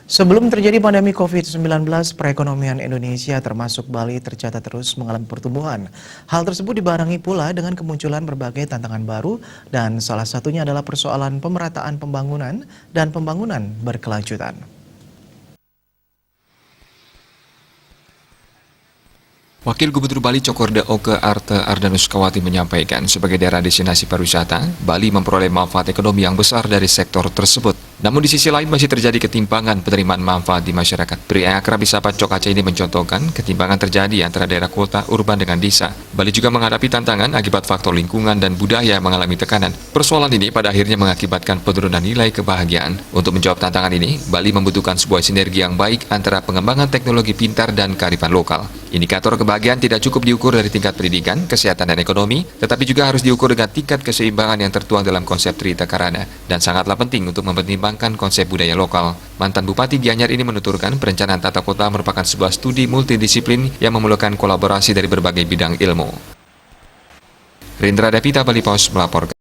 Sebelum terjadi pandemi COVID-19, perekonomian Indonesia termasuk Bali tercatat terus mengalami pertumbuhan. Hal tersebut dibarengi pula dengan kemunculan berbagai tantangan baru dan salah satunya adalah persoalan pemerataan pembangunan dan pembangunan berkelanjutan. Wakil Gubernur Bali Cokorda Oke Arte Ardanus Kawati menyampaikan sebagai daerah destinasi pariwisata, Bali memperoleh manfaat ekonomi yang besar dari sektor tersebut. Namun di sisi lain masih terjadi ketimpangan penerimaan manfaat di masyarakat. Pria yang akrab disapa Cok Aceh ini mencontohkan ketimpangan terjadi antara daerah kota urban dengan desa. Bali juga menghadapi tantangan akibat faktor lingkungan dan budaya yang mengalami tekanan. Persoalan ini pada akhirnya mengakibatkan penurunan nilai kebahagiaan. Untuk menjawab tantangan ini, Bali membutuhkan sebuah sinergi yang baik antara pengembangan teknologi pintar dan kearifan lokal. Indikator kebahagiaan tidak cukup diukur dari tingkat pendidikan, kesehatan, dan ekonomi, tetapi juga harus diukur dengan tingkat keseimbangan yang tertuang dalam konsep Trita Karana, dan sangatlah penting untuk mempertimbangkan konsep budaya lokal. Mantan Bupati Gianyar ini menuturkan perencanaan tata kota merupakan sebuah studi multidisiplin yang memerlukan kolaborasi dari berbagai bidang ilmu. Rindra Davita, Bali Pos melaporkan.